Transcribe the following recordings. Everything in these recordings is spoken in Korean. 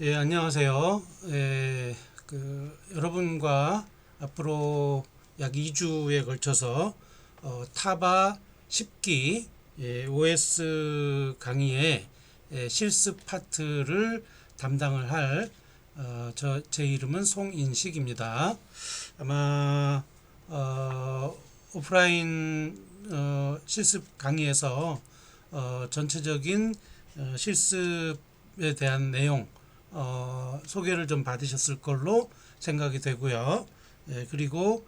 예, 안녕하세요. 여러분과 앞으로 약 2주에 걸쳐서 타바 10기 OS 강의의 실습 파트를 담당을 할 제 이름은 송인식입니다. 아마 오프라인 실습 강의에서 전체적인 실습에 대한 내용 소개를 좀 받으셨을 걸로 생각이 되고요. 그리고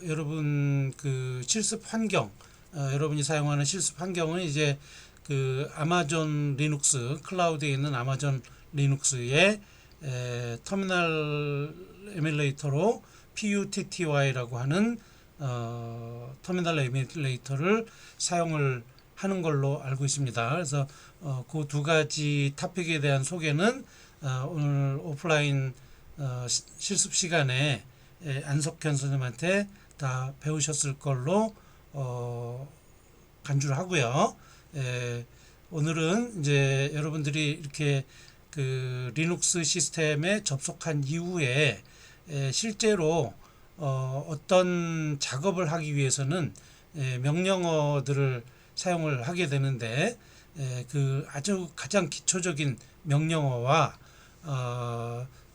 여러분 그 실습 환경, 여러분이 사용하는 실습 환경은 이제 그 아마존 리눅스 클라우드에 있는 아마존 리눅스의 터미널 에뮬레이터로 PUTTY라고 하는 터미널 에뮬레이터를 사용을 하는 걸로 알고 있습니다. 그래서 그 두 가지 토픽에 대한 소개는 오늘 오프라인 실습 시간에 안석현 선생님한테 다 배우셨을 걸로 간주를 하고요. 오늘은 이제 여러분들이 이렇게 그 리눅스 시스템에 접속한 이후에 실제로 어떤 작업을 하기 위해서는 명령어들을 사용을 하게 되는데 그 아주 가장 기초적인 명령어와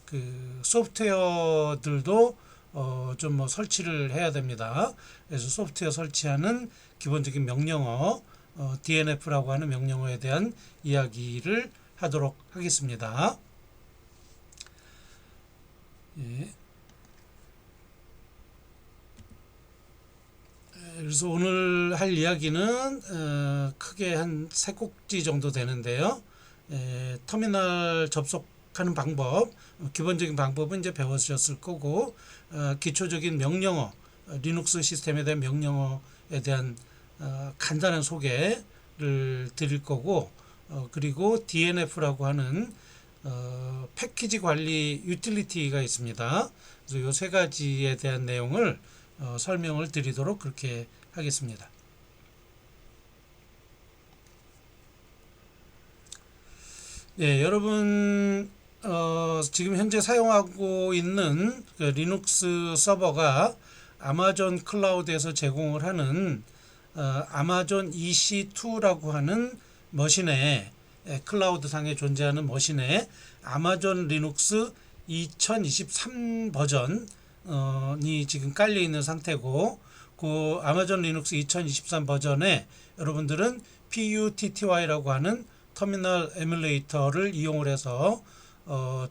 그 소프트웨어들도 좀 뭐 설치를 해야 됩니다. 그래서 소프트웨어 설치하는 기본적인 명령어 DNF라고 하는 명령어에 대한 이야기를 하도록 하겠습니다. 예. 그래서 오늘 할 이야기는 크게 한 세 꼭지 정도 되는데요. 터미널 접속하는 방법, 기본적인 방법은 이제 배우셨을 거고, 기초적인 명령어, 리눅스 시스템에 대한 명령어에 대한 간단한 소개를 드릴 거고, 그리고 DNF라고 하는 패키지 관리 유틸리티가 있습니다. 그래서 이 세 가지에 대한 내용을 설명을 드리도록 그렇게 하겠습니다. 예, 여러분 지금 현재 사용하고 있는 그 리눅스 서버가 아마존 클라우드에서 제공을 하는 아마존 EC2라고 하는 머신에 클라우드 상에 존재하는 머신에 아마존 리눅스 2023 버전이 지금 깔려 있는 상태고, 그 아마존 리눅스 2023 버전에 여러분들은 PUTTY라고 하는 터미널 에뮬레이터를 이용을 해서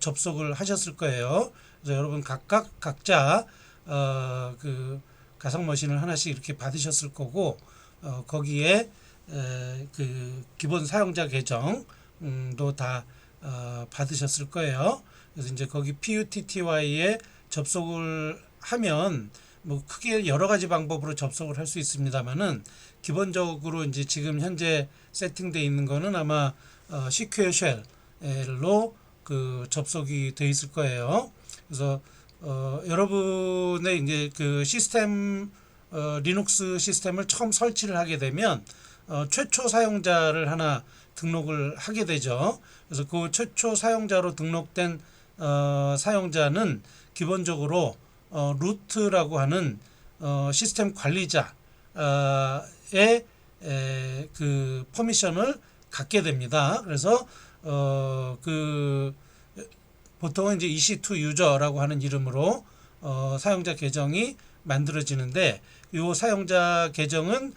접속을 하셨을 거예요. 그래서 여러분 각자 그 가상 머신을 하나씩 이렇게 받으셨을 거고, 거기에 그 기본 사용자 계정도 다 받으셨을 거예요. 그래서 이제 거기 PUTTY에 접속을 하면 뭐 크게 여러 가지 방법으로 접속을 할 수 있습니다만은, 기본적으로 이제 지금 현재 세팅되어 있는 거는 아마 SQL 쉘로 그 접속이 돼 있을 거예요. 그래서 여러분의 이제 그 시스템 리눅스 시스템을 처음 설치를 하게 되면 최초 사용자를 하나 등록을 하게 되죠. 그래서 그 최초 사용자로 등록된 사용자는 기본적으로 루트라고 하는 시스템 관리자의 그 퍼미션을 갖게 됩니다. 그래서 그 보통은 이제 EC2 유저라고 하는 이름으로 사용자 계정이 만들어지는데, 이 사용자 계정은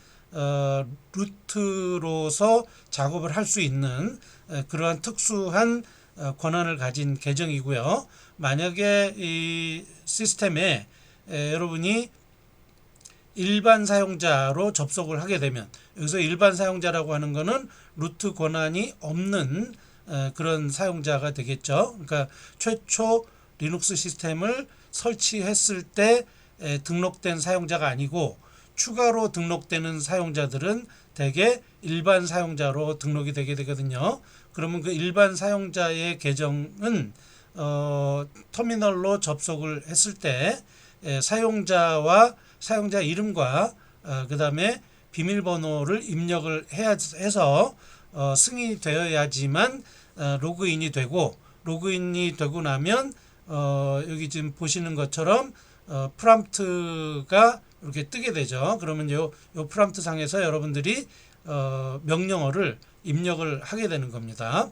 루트로서 작업을 할 수 있는 그러한 특수한 권한을 가진 계정이고요. 만약에 이 시스템에 여러분이 일반 사용자로 접속을 하게 되면, 여기서 일반 사용자라고 하는 것은 루트 권한이 없는 그런 사용자가 되겠죠. 그러니까 최초 리눅스 시스템을 설치했을 때 등록된 사용자가 아니고, 추가로 등록되는 사용자들은 대개 일반 사용자로 등록이 되게 되거든요. 그러면 그 일반 사용자의 계정은 터미널로 접속을 했을 때 사용자와 사용자 이름과 그 다음에 비밀번호를 입력을 해서 승인이 되어야지만 로그인이 되고, 로그인이 되고 나면 여기 지금 보시는 것처럼 프롬프트가 이렇게 뜨게 되죠. 그러면 요 프롬프트 상에서 여러분들이 명령어를 입력을 하게 되는 겁니다.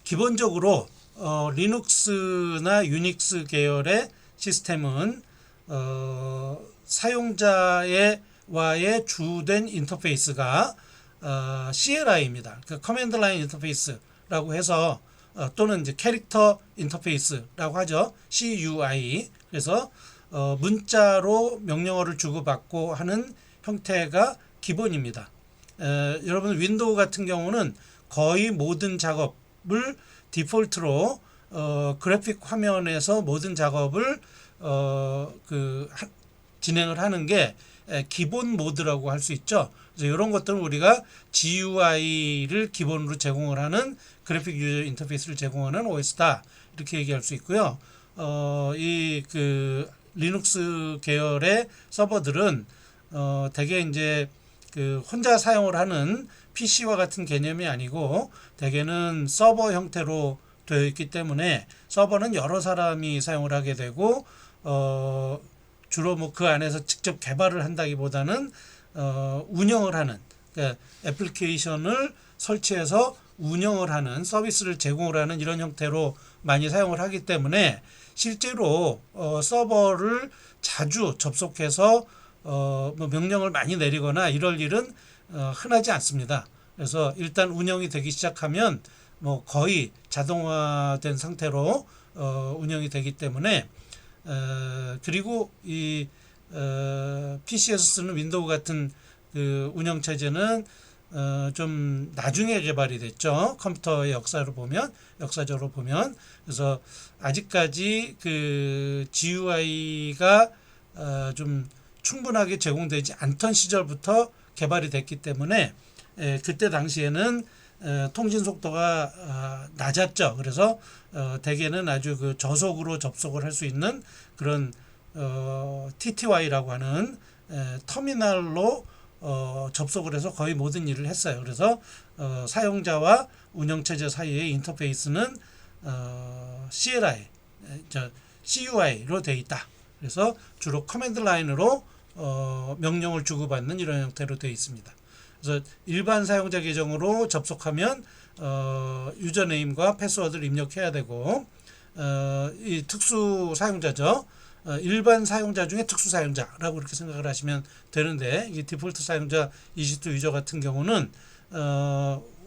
기본적으로 리눅스나 유닉스 계열의 시스템은 사용자와의 주된 인터페이스가 CLI입니다. 그 커맨드 라인 인터페이스라고 해서 또는 이제 캐릭터 인터페이스라고 하죠. CUI. 그래서 문자로 명령어를 주고받고 하는 형태가 기본입니다. 여러분 윈도우 같은 경우는 거의 모든 작업을 디폴트로 그래픽 화면에서 모든 작업을 진행을 하는 게 기본 모드라고 할 수 있죠. 그래서 이런 것들은 우리가 GUI를 기본으로 제공을 하는 그래픽 유저 인터페이스를 제공하는 OS다 이렇게 얘기할 수 있고요. 이 리눅스 계열의 서버들은 대개 이제 혼자 사용을 하는 PC와 같은 개념이 아니고 대개는 서버 형태로 되어 있기 때문에 서버는 여러 사람이 사용을 하게 되고 주로 뭐 그 안에서 직접 개발을 한다기보다는 운영을 하는 그러니까 애플리케이션을 설치해서 운영을 하는 서비스를 제공을 하는 이런 형태로 많이 사용을 하기 때문에 실제로 서버를 자주 접속해서 뭐 명령을 많이 내리거나 이럴 일은 흔하지 않습니다. 그래서 일단 운영이 되기 시작하면 뭐 거의 자동화된 상태로 운영이 되기 때문에 그리고 이 PC에서 쓰는 윈도우 같은 그 운영 체제는 좀 나중에 개발이 됐죠. 컴퓨터의 역사적으로 보면 그래서 아직까지 그 GUI가 좀 충분하게 제공되지 않던 시절부터 개발이 됐기 때문에 그때 당시에는 통신 속도가 낮았죠. 그래서 대개는 아주 그 저속으로 접속을 할 수 있는 그런 TTY라고 하는 터미널로 접속을 해서 거의 모든 일을 했어요. 그래서 사용자와 운영체제 사이의 인터페이스는 CUI로 되어 있다. 그래서 주로 커맨드 라인으로 명령을 주고받는 이런 형태로 되어 있습니다. 그래서 일반 사용자 계정으로 접속하면 유저네임과 패스워드를 입력해야 되고 이 특수 사용자죠. 일반 사용자 중에 특수 사용자라고 그렇게 생각을 하시면 되는데 이 디폴트 사용자 EC2 유저 같은 경우는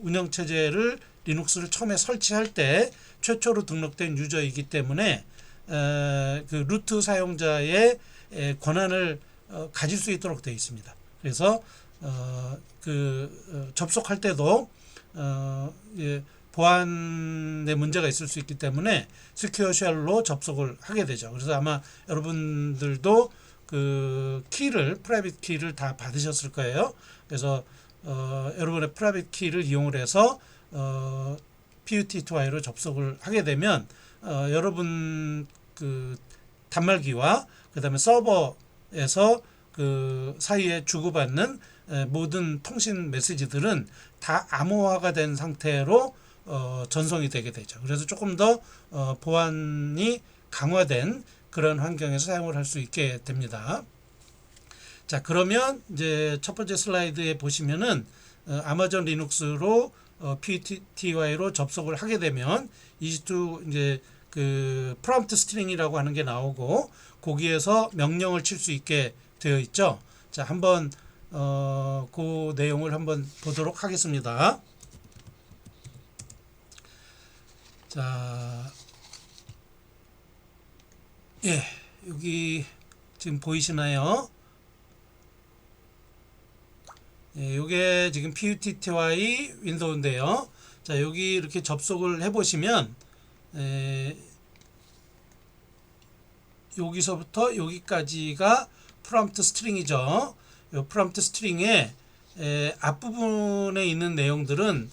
운영체제를 리눅스를 처음에 설치할 때 최초로 등록된 유저이기 때문에 그 루트 사용자의 권한을 가질 수 있도록 되어 있습니다. 그래서 접속할 때도 보안에 문제가 있을 수 있기 때문에 스퀘어 쉘로 접속을 하게 되죠. 그래서 아마 여러분들도 그 프라이빗 키를 다 받으셨을 거예요. 그래서 여러분의 프라이빗 키를 이용을 해서 PUTTY로 접속을 하게 되면 여러분 그 단말기와 그 다음에 서버에서 그 사이에 주고받는 모든 통신 메시지들은 다 암호화가 된 상태로 전송이 되게 되죠. 그래서 조금 더 보안이 강화된 그런 환경에서 사용을 할 수 있게 됩니다. 자, 그러면 이제 첫 번째 슬라이드에 보시면은 아마존 리눅스로 PUTTY로 접속을 하게 되면 EC2 이제 그 프롬프트 스트링이라고 하는 게 나오고 거기에서 명령을 칠 수 있게 되어 있죠. 자, 한번 그 내용을 한번 보도록 하겠습니다. 자, 여기 지금 보이시나요? 요게 지금 PUTTY 윈도우인데요. 자, 여기 이렇게 접속을 해보시면 여기서부터 여기까지가 프롬프트 스트링이죠. 이 프롬프트 스트링의 앞부분에 있는 내용들은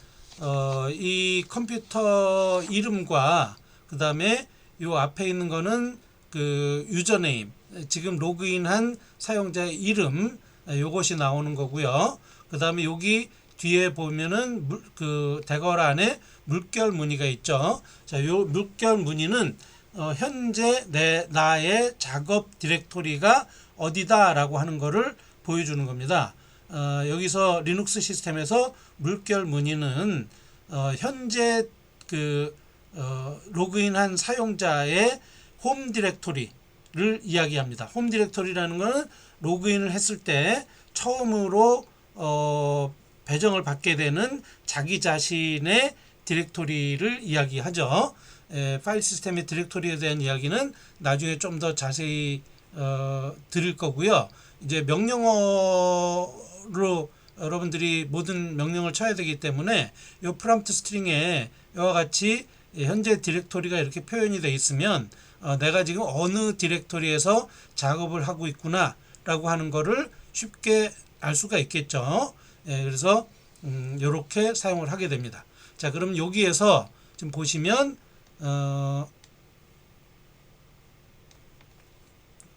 이 컴퓨터 이름과 그 다음에 이 앞에 있는 거는 그 유저네임, 지금 로그인한 사용자의 이름, 요것이 나오는 거고요. 그 다음에 여기 뒤에 보면은 그 대괄호 안에 물결 무늬가 있죠. 자, 요 물결 무늬는 현재 나의 작업 디렉토리가 어디다라고 하는 거를 보여주는 겁니다. 여기서 리눅스 시스템에서 물결 무늬는 현재 그 로그인한 사용자의 홈 디렉토리를 이야기합니다. 홈 디렉토리라는 것은 로그인을 했을 때 처음으로 배정을 받게 되는 자기 자신의 디렉토리를 이야기하죠. 파일 시스템의 디렉토리에 대한 이야기는 나중에 좀 더 자세히 드릴 거고요. 이제 명령어로 여러분들이 모든 명령을 쳐야 되기 때문에 이 프롬프트 스트링에 이와 같이 현재 디렉토리가 이렇게 표현이 되어 있으면 내가 지금 어느 디렉토리에서 작업을 하고 있구나 라고 하는 거를 쉽게 알 수가 있겠죠. 그래서 이렇게 사용을 하게 됩니다. 자, 그럼 여기에서 지금 보시면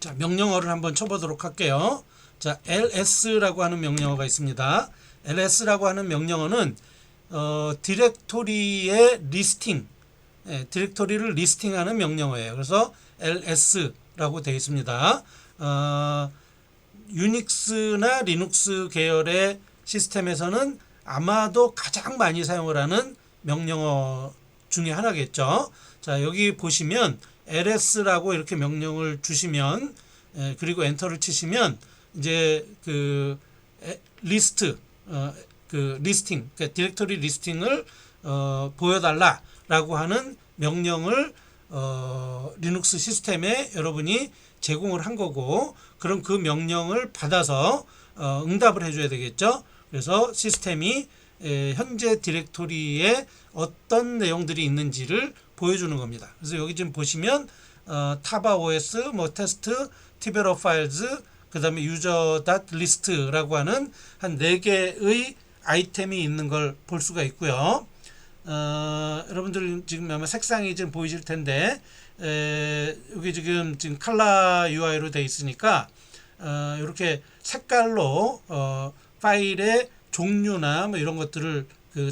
자, 명령어를 한번 쳐보도록 할게요. 자, ls라고 하는 명령어가 있습니다. ls라고 하는 명령어는 디렉토리의 리스팅, 디렉토리를 리스팅하는 명령어예요. 그래서 ls라고 되어 있습니다. 유닉스나 리눅스 계열의 시스템에서는 아마도 가장 많이 사용을 하는 명령어 중에 하나겠죠. 자, 여기 보시면 ls라고 이렇게 명령을 주시면 그리고 엔터를 치시면 이제 그 리스트 그 리스팅, 그러니까 디렉토리 리스팅을 보여달라라고 하는 명령을 리눅스 시스템에 여러분이 제공을 한 거고, 그럼 그 명령을 받아서 응답을 해줘야 되겠죠. 그래서 시스템이 현재 디렉토리에 어떤 내용들이 있는지를 보여주는 겁니다. 그래서 여기 지금 보시면 타바 OS, 뭐 테스트, 티베로 파일즈, 그 다음에 user.list라고 하는 한 4개의 아이템이 있는 걸 볼 수가 있고요. 여러분들 지금 아마 색상이 지금 보이실 텐데 여기 지금 컬러 UI로 되어 있으니까 이렇게 색깔로 파일의 종류나 뭐 이런 것들을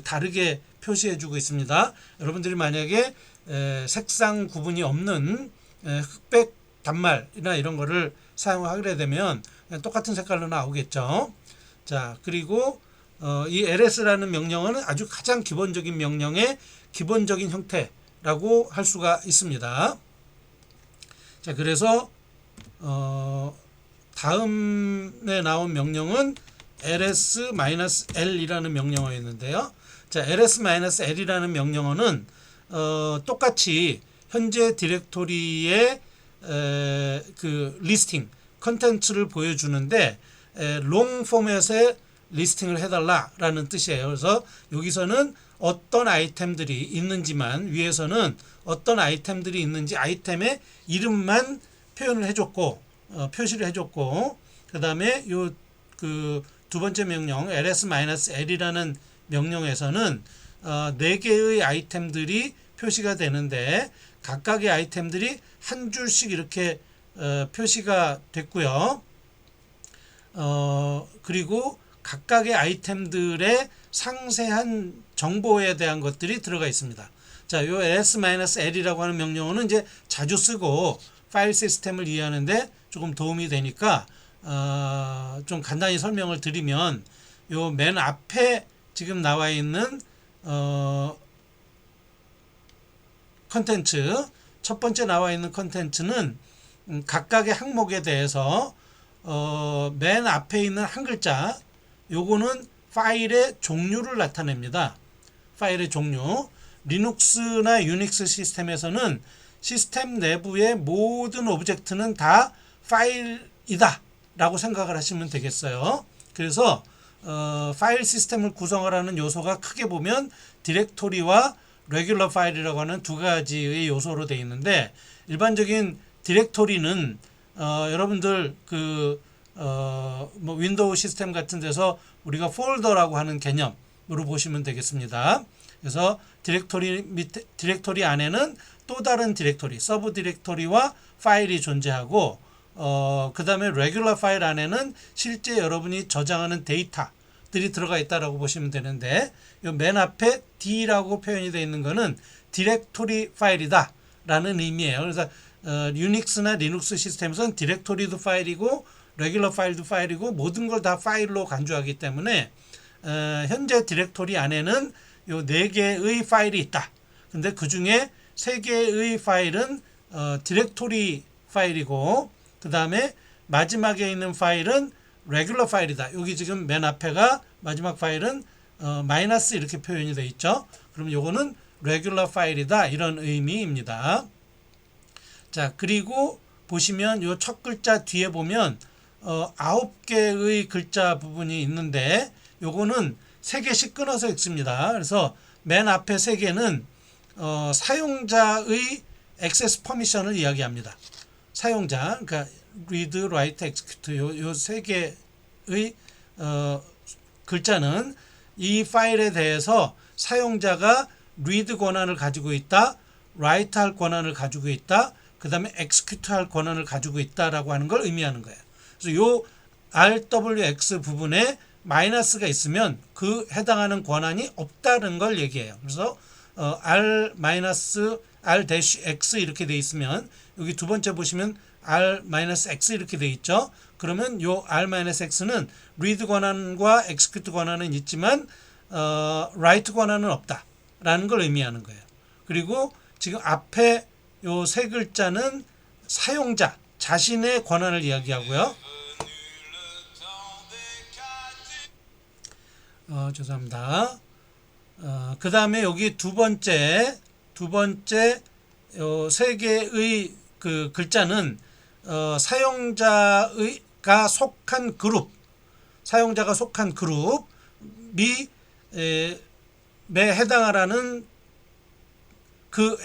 다르게 표시해 주고 있습니다. 여러분들이 만약에 색상 구분이 없는 흑백 단말이나 이런 거를 사용하게 되면 그냥 똑같은 색깔로 나오겠죠. 자, 그리고 이 ls라는 명령어는 아주 가장 기본적인 명령의 기본적인 형태라고 할 수가 있습니다. 자, 그래서 다음에 나온 명령은 ls-l이라는 명령어였는데요. 자, ls-l이라는 명령어는 똑같이 현재 디렉토리의 그 리스팅 컨텐츠를 보여주는데 롱 포맷의 리스팅을 해달라라는 뜻이에요. 그래서 여기서는 어떤 아이템들이 있는지만, 위에서는 어떤 아이템들이 있는지 아이템의 이름만 표현을 해줬고 표시를 해줬고, 그 다음에 요 그 두 번째 명령 ls-l이라는 명령에서는 4개의 아이템들이 표시가 되는데 각각의 아이템들이 한 줄씩 이렇게 표시가 됐고요. 그리고 각각의 아이템들의 상세한 정보에 대한 것들이 들어가 있습니다. 자, 요 ls-l이라고 하는 명령어는 이제 자주 쓰고 파일 시스템을 이해하는데 조금 도움이 되니까 좀 간단히 설명을 드리면, 요 맨 앞에 지금 나와 있는 컨텐츠, 첫 번째 나와 있는 컨텐츠는 각각의 항목에 대해서 맨 앞에 있는 한 글자, 요거는 파일의 종류를 나타냅니다. 파일의 종류. 리눅스나 유닉스 시스템에서는 시스템 내부의 모든 오브젝트는 다 파일이다 라고 생각을 하시면 되겠어요. 그래서 파일 시스템을 구성을 하는 요소가 크게 보면 디렉토리와 레귤러 파일이라고 하는 두 가지의 요소로 되어 있는데, 일반적인 디렉토리는 여러분들 뭐 윈도우 시스템 같은 데서 우리가 폴더라고 하는 개념으로 보시면 되겠습니다. 그래서 디렉토리 안에는 또 다른 디렉토리, 서브 디렉토리와 파일이 존재하고, 그 다음에 레귤러 파일 안에는 실제 여러분이 저장하는 들이 들어가 있다라고 보시면 되는데 요 맨 앞에 D라고 표현이 되어 있는 거는 디렉토리 파일이다 라는 의미예요. 그래서 유닉스나 리눅스 시스템에서는 디렉토리도 파일이고 레귤러 파일도 파일이고 모든 걸 다 파일로 간주하기 때문에 현재 디렉토리 안에는 요 4개의 파일이 있다. 근데 그 중에 3개의 파일은 디렉토리 파일이고 그 다음에 마지막에 있는 파일은 레귤러 파일이다. 여기 지금 맨 앞에가 마지막 파일은 마이너스 이렇게 표현이 되어 있죠. 그럼 요거는 레귤러 파일이다 이런 의미입니다. 자, 그리고 보시면 요 첫 글자 뒤에 보면 9개의 글자 부분이 있는데 요거는 3개씩 끊어서 읽습니다. 그래서 맨 앞에 3개는 사용자의 액세스 퍼미션을 이야기합니다. 사용자, 그러니까 read, write, execute 요 3개의 글자는 이 파일에 대해서 사용자가 read 권한을 가지고 있다, write 할 권한을 가지고 있다, 그 다음에 execute 할 권한을 가지고 있다라고 하는 걸 의미하는 거예요. 그래서 요 RWX 부분에 마이너스가 있으면 그 해당하는 권한이 없다는 걸 얘기해요. 그래서 R-X 이렇게 돼 있으면 여기 두 번째 보시면 R-X 이렇게 돼 있죠. 그러면 요 R-X는 read 권한과 execute 권한은 있지만 write 권한은 없다라는 걸 의미하는 거예요. 그리고 지금 앞에 요 세 글자는 사용자 자신의 권한을 이야기하고요. 죄송합니다. 그 다음에 여기 두 번째 요 세 개의 그 글자는 사용자가 속한 그룹이 에 해당하라는 그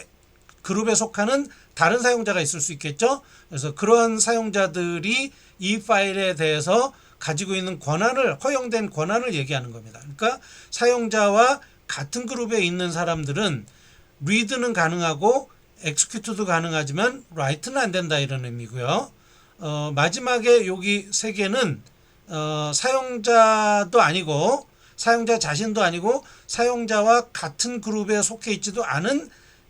그룹에 속하는 다른 사용자가 있을 수 있겠죠. 그래서 그런 사용자들이 이 파일에 대해서 가지고 있는 권한을 허용된 권한을 얘기하는 겁니다. 그러니까 사용자와 같은 그룹에 있는 사람들은 read는 가능하고 execute도 가능하지만 write는 안 된다 이런 의미고요. 마지막에 여기 세 개는 사용자도 아니고 사용자 자신도 아니고 사용자와 같은 그룹에 속해 있지도 않은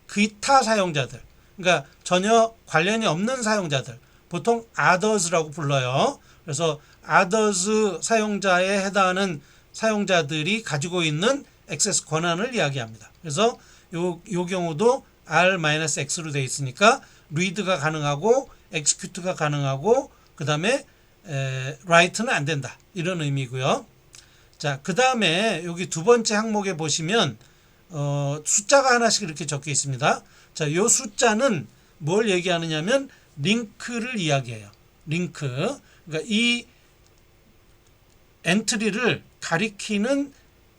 기타 사용자들, 그러니까 전혀 관련이 없는 사용자들, 보통 others라고 불러요. 그래서 others 사용자에 해당하는 사용자들이 가지고 있는 액세스 권한을 이야기합니다. 그래서 요 경우도 R-X로 되어 있으니까 read가 가능하고 execute가 가능하고 그 다음에 write는 안 된다 이런 의미고요. 자, 그 다음에 여기 두 번째 항목에 보시면 숫자가 하나씩 이렇게 적혀 있습니다. 자, 요 숫자는 뭘 얘기하느냐면 링크를 이야기해요. 링크. 그러니까 이 엔트리를 가리키는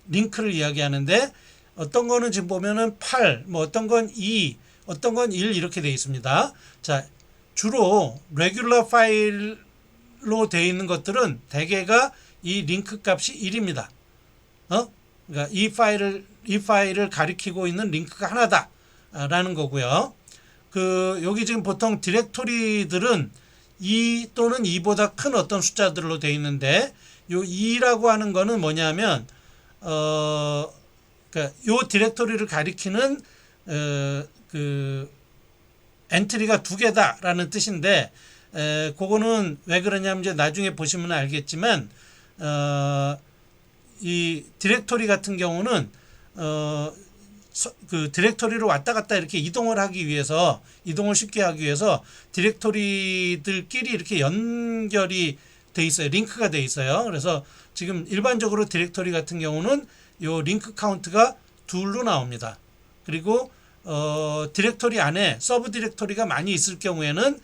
링크를 이야기하는데 어떤 거는 지금 보면은 8, 뭐 어떤 건 2, 어떤 건 1 이렇게 되어 있습니다. 자, 주로 레귤러 파일로 되어 있는 것들은 대개가 이 링크 값이 1입니다. 그러니까 이 파일을 가리키고 있는 링크가 하나다라는 거고요. 여기 지금 보통 디렉토리들은 2 또는 2보다 큰 어떤 숫자들로 되어 있는데 요 2라고 하는 거는 뭐냐면 그러니까 요 디렉토리를 가리키는 그 엔트리가 2개다라는 뜻인데 그거는 왜 그러냐면 이제 나중에 보시면 알겠지만 이 디렉토리 같은 경우는 그 디렉토리로 왔다 갔다 이렇게 이동을 쉽게 하기 위해서 디렉토리들끼리 이렇게 연결이 돼 있어요. 링크가 돼 있어요. 그래서 지금 일반적으로 디렉토리 같은 경우는 요 링크 카운트가 2로 나옵니다. 그리고 디렉토리 안에 서브 디렉토리가 많이 있을 경우에는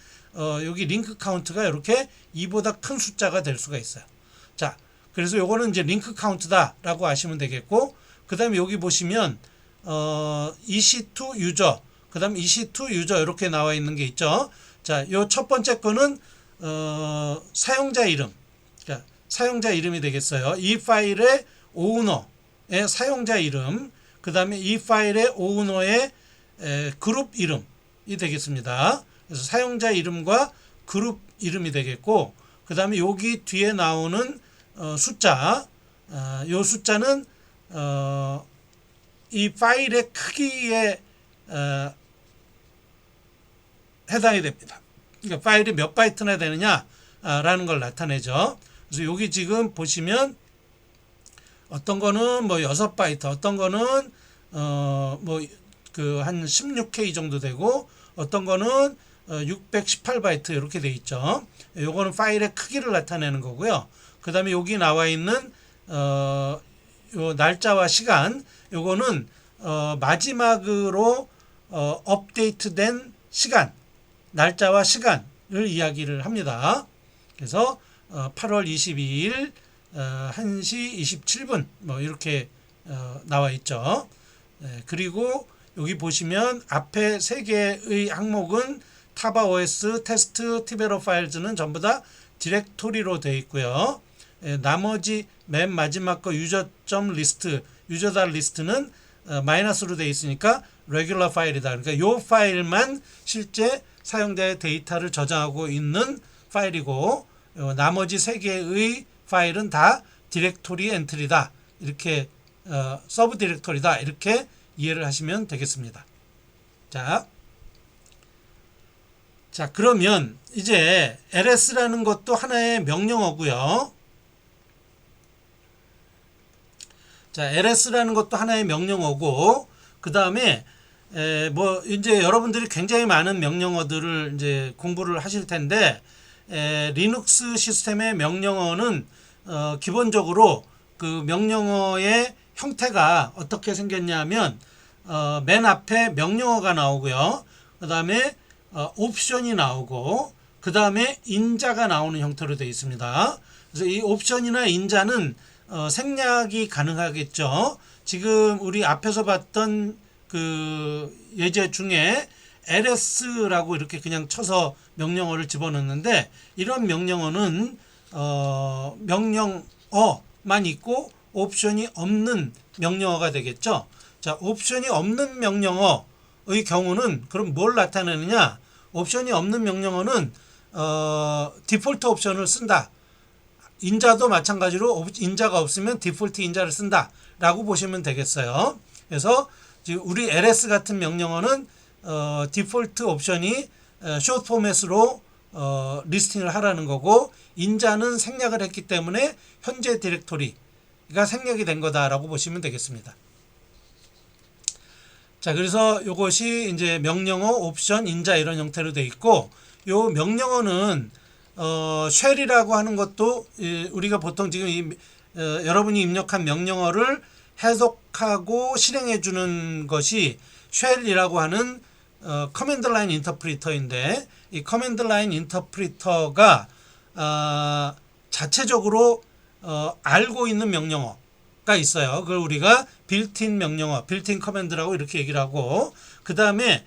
여기 링크 카운트가 이렇게 2보다 큰 숫자가 될 수가 있어요. 자, 그래서 요거는 이제 링크 카운트다라고 아시면 되겠고, 그 다음에 여기 보시면 EC2 유저, 그 다음 EC2 유저 이렇게 나와 있는 게 있죠. 자, 요 첫 번째 거는 사용자 이름, 그러니까 사용자 이름이 되겠어요. 이 파일의 오너의 사용자 이름, 그 다음에 이 파일의 오너의 그룹 이름이 되겠습니다. 그래서 사용자 이름과 그룹 이름이 되겠고, 그 다음에 여기 뒤에 나오는 숫자, 요 숫자는 이 파일의 크기에 해당이 됩니다. 그러니까 파일이 몇 바이트나 되느냐라는 걸 나타내죠. 그래서 여기 지금 보시면 어떤 거는 뭐 6바이트, 어떤 거는 뭐 그 한 16K 정도 되고, 어떤 거는 618바이트 이렇게 돼 있죠. 요거는 파일의 크기를 나타내는 거고요. 그 다음에 여기 나와 있는 요 날짜와 시간, 요거는 마지막으로 업데이트된 시간, 날짜와 시간을 이야기를 합니다. 그래서 8월 22일 1시 27분 뭐 이렇게 나와 있죠. 그리고 여기 보시면 앞에 3개의 항목은 타바OS, 테스트, 티베로 파일즈는 전부 다 디렉토리로 되어 있고요. 나머지 맨 마지막 거 유저.리스트, 유저.리스트는 마이너스로 되어 있으니까 레귤러 파일이다. 그러니까 이 파일만 실제 사용자의 데이터를 저장하고 있는 파일이고, 나머지 3개의 파일은 다 디렉토리 엔트리다. 이렇게 서브 디렉토리다. 이렇게 이해를 하시면 되겠습니다. 자, 그러면 이제 ls라는 것도 하나의 명령어고요. 자, ls라는 것도 하나의 명령어고, 그 다음에 뭐 이제 여러분들이 굉장히 많은 명령어들을 이제 공부를 하실 텐데, 리눅스 시스템의 명령어는 기본적으로 그 명령어의 형태가 어떻게 생겼냐면 맨 앞에 명령어가 나오고요. 그 다음에 옵션이 나오고, 그 다음에 인자가 나오는 형태로 되어 있습니다. 그래서 이 옵션이나 인자는 생략이 가능하겠죠. 지금 우리 앞에서 봤던 그 예제 중에 ls라고 이렇게 그냥 쳐서 명령어를 집어넣는데, 이런 명령어는 명령어만 있고 옵션이 없는 명령어가 되겠죠. 자, 옵션이 없는 명령어의 경우는 그럼 뭘 나타내느냐? 옵션이 없는 명령어는 디폴트 옵션을 쓴다. 인자도 마찬가지로 인자가 없으면 디폴트 인자를 쓴다 라고 보시면 되겠어요. 그래서 지금 우리 ls 같은 명령어는 디폴트 옵션이 숏 포맷으로 리스팅을 하라는 거고, 인자는 생략을 했기 때문에 현재 디렉토리가 생략이 된 거다라고 보시면 되겠습니다. 자, 그래서 이것이 이제 명령어, 옵션, 인자 이런 형태로 되어 있고, 요 명령어는 쉘이라고 하는 것도 우리가 보통 지금 여러분이 입력한 명령어를 해석하고 실행해 주는 것이 쉘이라고 하는 커맨드 라인 인터프리터인데, 이 커맨드 라인 인터프리터가 자체적으로 알고 있는 명령어가 있어요. 그걸 우리가 빌트인 명령어, 빌트인 커맨드라고 이렇게 얘기를 하고, 그 다음에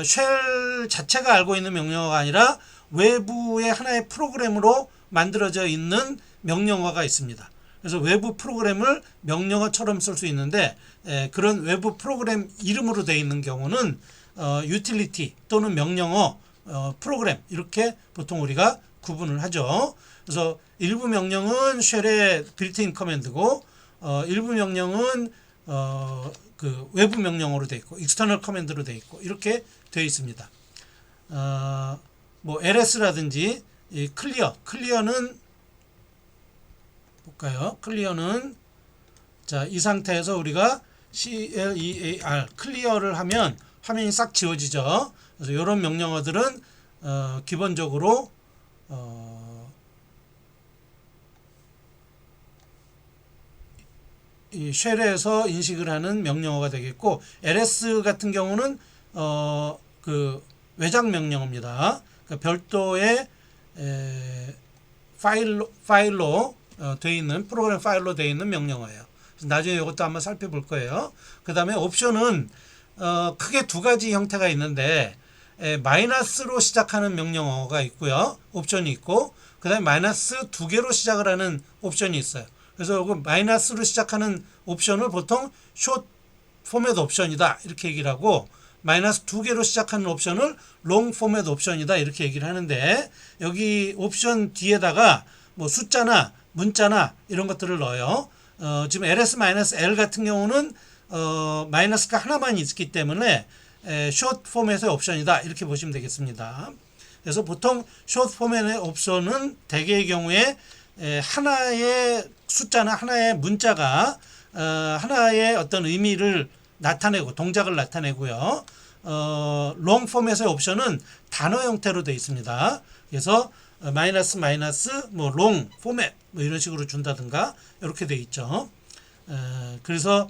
쉘 자체가 알고 있는 명령어가 아니라 외부의 하나의 프로그램으로 만들어져 있는 명령어가 있습니다. 그래서 외부 프로그램을 명령어처럼 쓸 수 있는데, 그런 외부 프로그램 이름으로 되어 있는 경우는 유틸리티 또는 명령어, 프로그램 이렇게 보통 우리가 구분을 하죠. 그래서 일부 명령은 쉘의 빌트인 커맨드고, 일부 명령은 그 외부 명령어로 되어 있고, 익스터널 커맨드로 되어 있고, 이렇게 되어 있습니다. 뭐 ls라든지 이 클리어는 볼까요? 클리어는 자, 이 상태에서 우리가 clear 클리어를 하면 화면이 싹 지워지죠. 그래서 이런 명령어들은 기본적으로 이 쉘에서 인식을 하는 명령어가 되겠고, ls 같은 경우는 그 외장 명령어입니다. 그러니까 별도의 파일로 되어 있는, 프로그램 파일로 되어 있는 명령어예요. 나중에 이것도 한번 살펴볼 거예요. 그 다음에 옵션은 크게 두 가지 형태가 있는데, 마이너스로 시작하는 명령어가 있고요. 옵션이 있고, 그 다음에 마이너스 2개로 시작을 하는 옵션이 있어요. 그래서 이거 마이너스로 시작하는 옵션을 보통 숏 포맷 옵션이다 이렇게 얘기를 하고, 마이너스 2개로 시작하는 옵션을 롱 포맷 옵션이다 이렇게 얘기를 하는데, 여기 옵션 뒤에다가 뭐 숫자나 문자나 이런 것들을 넣어요. 지금 ls-l 같은 경우는 마이너스가 하나만 있기 때문에 숏 포맷의 옵션이다 이렇게 보시면 되겠습니다. 그래서 보통 숏 포맷의 옵션은 대개의 경우에 하나의 숫자나 하나의 문자가 하나의 어떤 의미를 나타내고 동작을 나타내고요. 롱 포맷의 옵션은 단어 형태로 되어 있습니다. 그래서 마이너스 뭐 롱 포맷 뭐 이런 식으로 준다든가 이렇게 되어 있죠. 그래서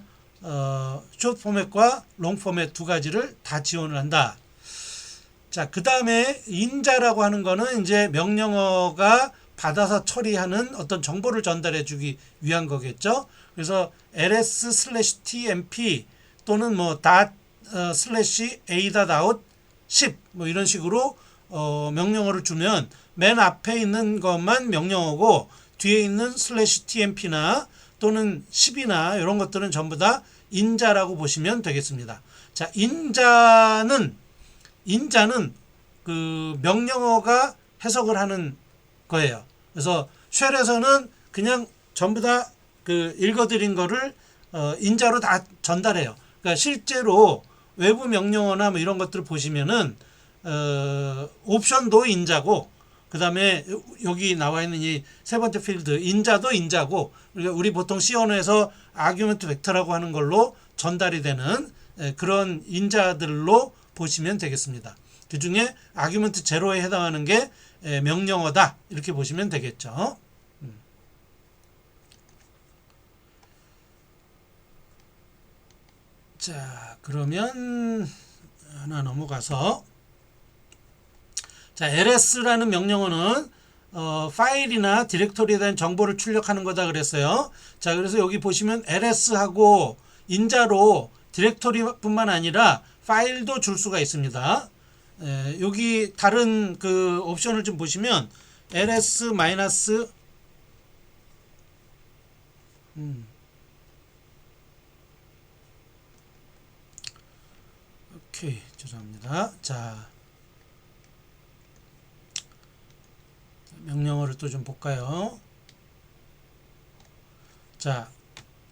숏 포맷과 롱 포맷 두 가지를 다 지원을 한다. 자, 그 다음에 인자라고 하는 거는 이제 명령어가 받아서 처리하는 어떤 정보를 전달해 주기 위한 거겠죠. 그래서 ls/tmp 또는 뭐 ./a.out 10 뭐 이런 식으로 명령어를 주면 맨 앞에 있는 것만 명령어고 뒤에 있는 /tmp나 또는 10이나 이런 것들은 전부 다 인자라고 보시면 되겠습니다. 자, 인자는 그 명령어가 해석을 하는 거예요. 그래서 쉘에서는 그냥 전부 다 그 읽어드린 거를 인자로 다 전달해요. 그러니까 실제로 외부 명령어나 뭐 이런 것들을 보시면은 옵션도 인자고 그 다음에 여기 나와 있는 이 세 번째 필드 인자도 인자고 우리 보통 C 언어에서 아규먼트 벡터라고 하는 걸로 전달이 되는 그런 인자들로 보시면 되겠습니다. 그 중에 아규먼트 제로에 해당하는 게 명령어다 이렇게 보시면 되겠죠. 자, 그러면 하나 넘어가서 자, ls라는 명령어는 파일이나 디렉토리에 대한 정보를 출력하는 거다 그랬어요. 자, 그래서 여기 보시면 ls하고 인자로 디렉토리뿐만 아니라 파일도 줄 수가 있습니다. 여기 다른 그 옵션을 좀 보시면 ls 마이너스 오케이, 죄송합니다. 자, 명령어를 또 좀 볼까요? 자,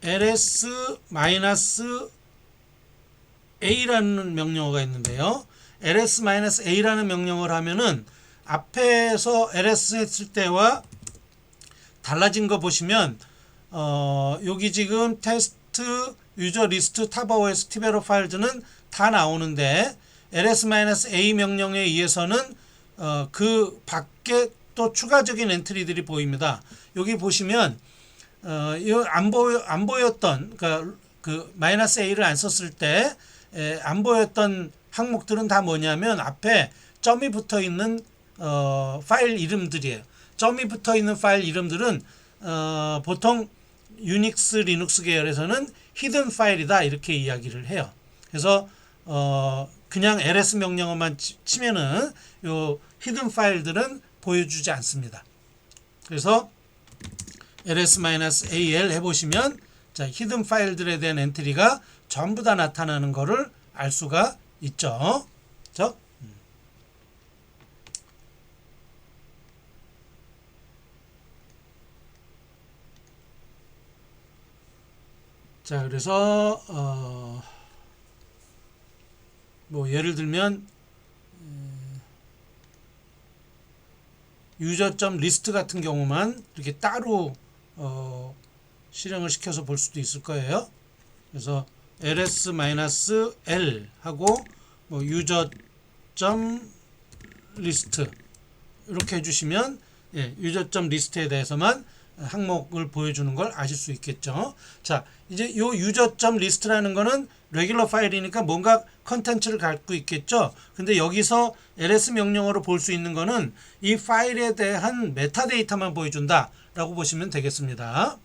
ls-a라는 명령어가 있는데요. ls-a라는 명령어를 하면은 앞에서 ls 했을 때와 달라진 거 보시면 여기 지금 테스트 유저 리스트 탑OS 티베로 파일즈는 다 나오는데 ls-a 명령에 의해서는 그 밖에 또 추가적인 엔트리들이 보입니다. 여기 보시면 안 보였던 그러니까 그 -a를 안 썼을 때 안 보였던 항목들은 다 뭐냐면 앞에 점이 붙어 있는 파일 이름들이에요. 점이 붙어 있는 파일 이름들은 보통 유닉스 리눅스 계열에서는 히든 파일이다 이렇게 이야기를 해요. 그래서 그냥 ls 명령어만 치면은 요 히든 파일들은 보여주지 않습니다. 그래서 ls-al 해보시면 자, 히든 파일들에 대한 엔트리가 전부 다 나타나는 것을 알 수가 있죠. 그렇죠? 자, 그래서 뭐 예를 들면 유저점 리스트 같은 경우만 이렇게 따로 실행을 시켜서 볼 수도 있을 거예요. 그래서 ls-l 하고 뭐 유저점 리스트 이렇게 해주시면 유저점 리스트에 대해서만 항목을 보여주는 걸 아실 수 있겠죠. 자, 이제 요 유저점 리스트라는 거는 레귤러 파일이니까 뭔가 컨텐츠를 갖고 있겠죠. 근데 여기서 ls 명령어로 볼 수 있는 거는 이 파일에 대한 메타데이터만 보여준다 라고 보시면 되겠습니다.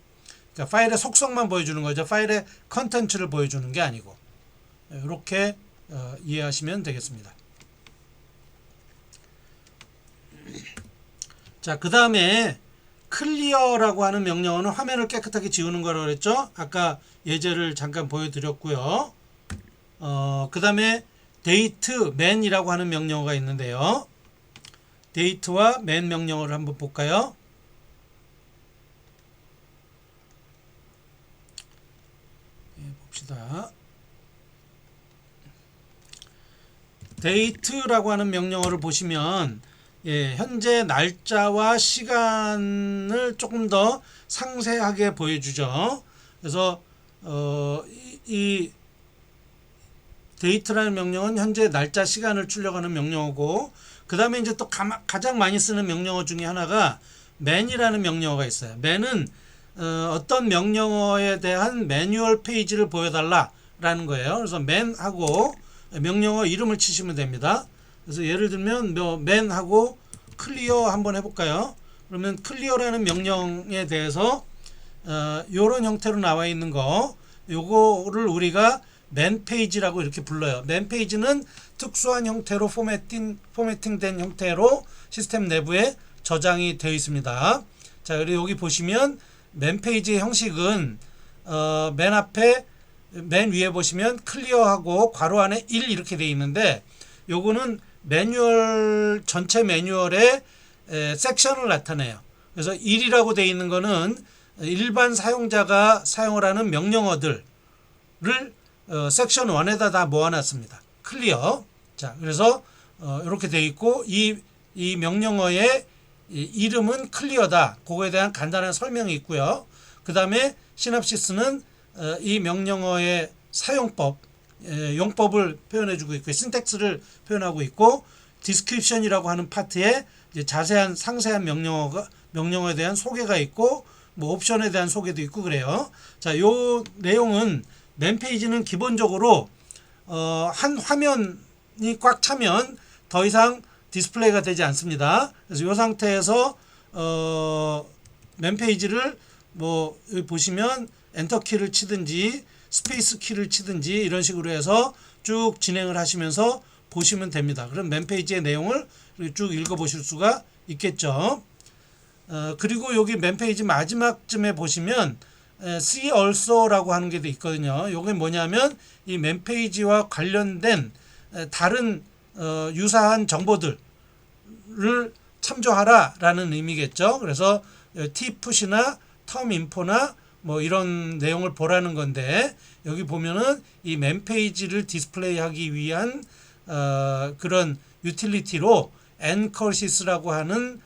그러니까 파일의 속성만 보여주는 거죠. 파일의 컨텐츠를 보여주는 게 아니고 이렇게 이해하시면 되겠습니다. 자, 그 다음에 클리어라고 하는 명령어는 화면을 깨끗하게 지우는 거라고 그랬죠. 아까 예제를 잠깐 보여드렸고요. 그 다음에 데이트 맨이라고 하는 명령어가 있는데요. 데이트와 맨 명령어를 한번 볼까요? 봅시다. date라고 하는 명령어를 보시면 현재 날짜와 시간을 조금 더 상세하게 보여주죠. 그래서 이 date라는 명령은 현재 날짜 시간을 출력하는 명령어고, 그 다음에 이제 또 가장 많이 쓰는 명령어 중에 하나가 man이라는 명령어가 있어요. man은 어떤 명령어에 대한 매뉴얼 페이지를 보여달라라는 거예요. 그래서 man하고 명령어 이름을 치시면 됩니다. 그래서 예를 들면 man하고 clear 한번 해볼까요? 그러면 clear라는 명령에 대해서 이런 형태로 나와 있는 거, 요거를 우리가 man 페이지라고 이렇게 불러요. man 페이지는 특수한 형태로 포매팅된 형태로 시스템 내부에 저장이 되어 있습니다. 자, 그리고 여기 보시면 man 페이지의 형식은 맨 위에 보시면 클리어하고 괄호 안에 1 이렇게 되어 있는데, 요거는 매뉴얼 전체 매뉴얼의 섹션을 나타내요. 그래서 1이라고 되어 있는 거는 일반 사용자가 사용을 하는 명령어들을 섹션 1에다 다 모아놨습니다. 클리어. 자, 그래서 이렇게 되어 있고, 이 명령어의 이름은 클리어다. 그거에 대한 간단한 설명이 있고요. 그 다음에 시납시스는 이 명령어의 사용법, 용법을 표현해주고 있고, 신텍스를 표현하고 있고, 디스크립션이라고 하는 파트에 이제 자세한 상세한 명령어에 대한 소개가 있고, 뭐 옵션에 대한 소개도 있고 그래요. 자, 요 내용은 맨 페이지는 기본적으로 한 화면이 꽉 차면 더 이상 디스플레이가 되지 않습니다. 그래서 이 상태에서 맨 페이지를 뭐 여기 보시면 엔터 키를 치든지 스페이스 키를 치든지 이런 식으로 해서 쭉 진행을 하시면서 보시면 됩니다. 그럼 맨 페이지의 내용을 쭉 읽어 보실 수가 있겠죠. 그리고 여기 맨 페이지 마지막쯤에 보시면 see also라고 하는 게 있거든요. 이게 뭐냐면 이 맨 페이지와 관련된 다른 유사한 정보들을 참조하라 라는 의미겠죠. 그래서 t푸시나 terminfo나 뭐 이런 내용을 보라는 건데, 여기 보면은 이 맨 페이지를 디스플레이하기 위한 그런 유틸리티로 nCursys라고 하는